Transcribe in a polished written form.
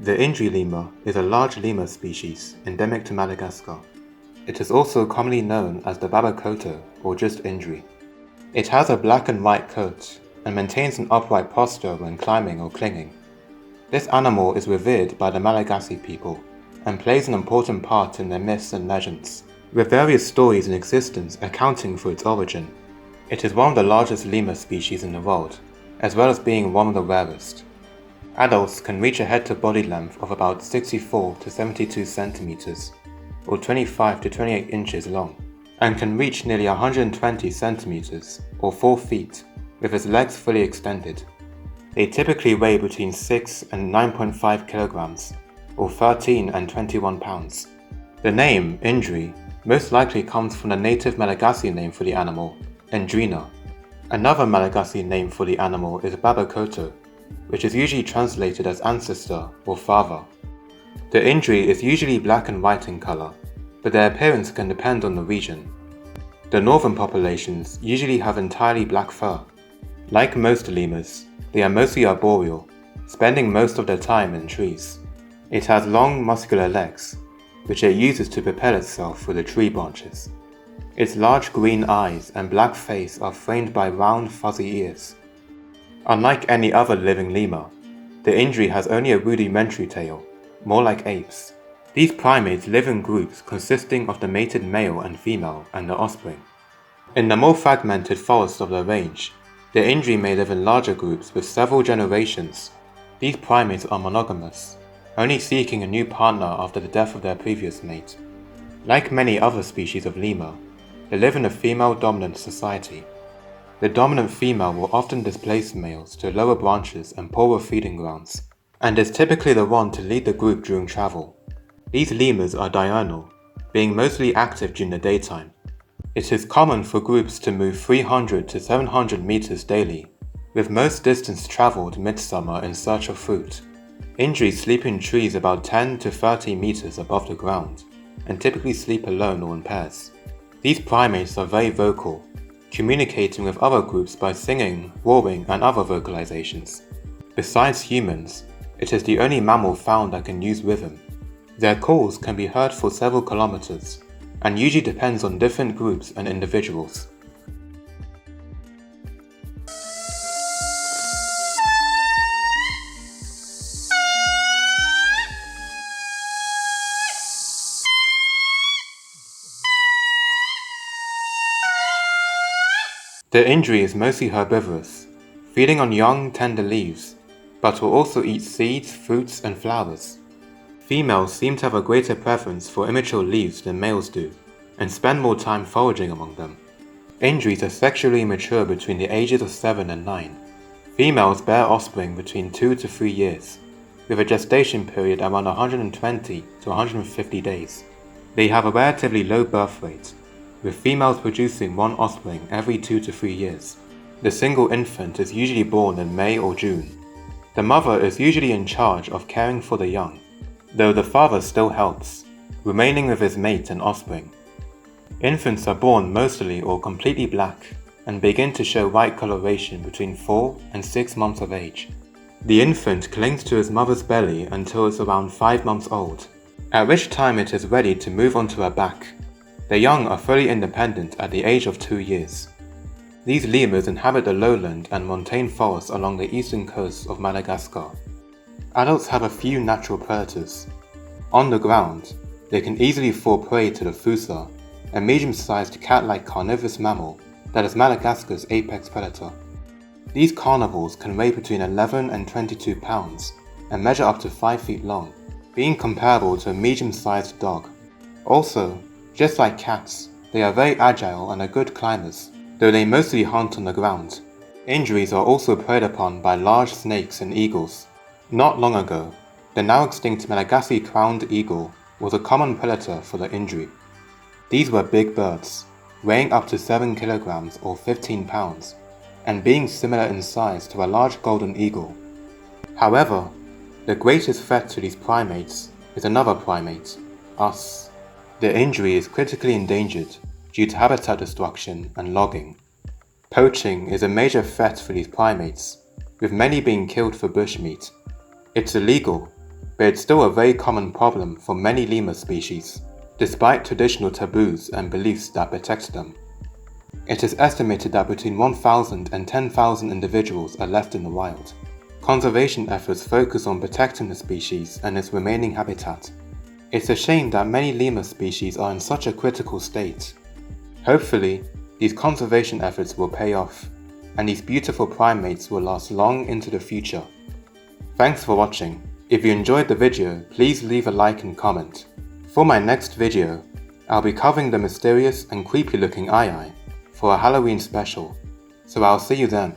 The Indri lemur is a large lemur species endemic to Madagascar. It is also commonly known as the Babakoto or just Indri. It has a black and white coat and maintains an upright posture when climbing or clinging. This animal is revered by the Malagasy people and plays an important part in their myths and legends, with various stories in existence accounting for its origin. It is one of the largest lemur species in the world, as well as being one of the rarest. Adults can reach a head-to-body length of about 64 to 72 centimeters, or 25 to 28 inches long, and can reach nearly 120 centimeters, or 4 feet, with its legs fully extended. They typically weigh between 6 and 9.5 kilograms, or 13 and 21 pounds. The name, Indri, most likely comes from the native Malagasy name for the animal, Indrina. Another Malagasy name for the animal is Babakoto, which is usually translated as ancestor or father. The Indri is usually black and white in color, but their appearance can depend on the region. The northern populations usually have entirely black fur. Like most lemurs, they are mostly arboreal, spending most of their time in trees. It has long, muscular legs, which it uses to propel itself through the tree branches. Its large green eyes and black face are framed by round, fuzzy ears. Unlike any other living lemur, the Indri has only a rudimentary tail, more like apes. These primates live in groups consisting of the mated male and female and their offspring. In the more fragmented forests of the range, the Indri may live in larger groups with several generations. These primates are monogamous, only seeking a new partner after the death of their previous mate. Like many other species of lemur, they live in a female-dominant society. The dominant female will often displace males to lower branches and poorer feeding grounds, and is typically the one to lead the group during travel. These lemurs are diurnal, being mostly active during the daytime. It is common for groups to move 300 to 700 meters daily, with most distance traveled midsummer in search of food. Indri sleep in trees about 10 to 30 meters above the ground, and typically sleep alone or in pairs. These primates are very vocal, communicating with other groups by singing, roaring, and other vocalizations. Besides humans, it is the only mammal found that can use rhythm. Their calls can be heard for several kilometers, and usually depends on different groups and individuals. The Indri is mostly herbivorous, feeding on young, tender leaves, but will also eat seeds, fruits, and flowers. Females seem to have a greater preference for immature leaves than males do, and spend more time foraging among them. Indris are sexually mature between the ages of 7 and 9. Females bear offspring between 2 to 3 years, with a gestation period around 120 to 150 days. They have a relatively low birth rate, with females producing one offspring every 2 to 3 years. The single infant is usually born in May or June. The mother is usually in charge of caring for the young, though the father still helps, remaining with his mate and offspring. Infants are born mostly or completely black and begin to show white coloration between 4 and 6 months of age. The infant clings to his mother's belly until it's around 5 months old, at which time it is ready to move onto her back. The young are fully independent at the age of 2 years. These lemurs inhabit the lowland and montane forests along the eastern coast of Madagascar. Adults have a few natural predators. On the ground, they can easily fall prey to the fossa, a medium-sized cat-like carnivorous mammal that is Madagascar's apex predator. These carnivores can weigh between 11 and 22 pounds and measure up to 5 feet long, being comparable to a medium-sized dog. Also, just like cats, they are very agile and are good climbers, though they mostly hunt on the ground. Indris are also preyed upon by large snakes and eagles. Not long ago, the now extinct Malagasy crowned eagle was a common predator for the Indri. These were big birds, weighing up to 7 kilograms or 15 pounds, and being similar in size to a large golden eagle. However, the greatest threat to these primates is another primate, us. The Indri is critically endangered due to habitat destruction and logging. Poaching is a major threat for these primates, with many being killed for bushmeat. It's illegal, but it's still a very common problem for many lemur species, despite traditional taboos and beliefs that protect them. It is estimated that between 1,000 and 10,000 individuals are left in the wild. Conservation efforts focus on protecting the species and its remaining habitat. It's a shame that many lemur species are in such a critical state. Hopefully, these conservation efforts will pay off, and these beautiful primates will last long into the future. Thanks for watching. If you enjoyed the video, please leave a like and comment. For my next video, I'll be covering the mysterious and creepy looking eye for a Halloween special, so I'll see you then.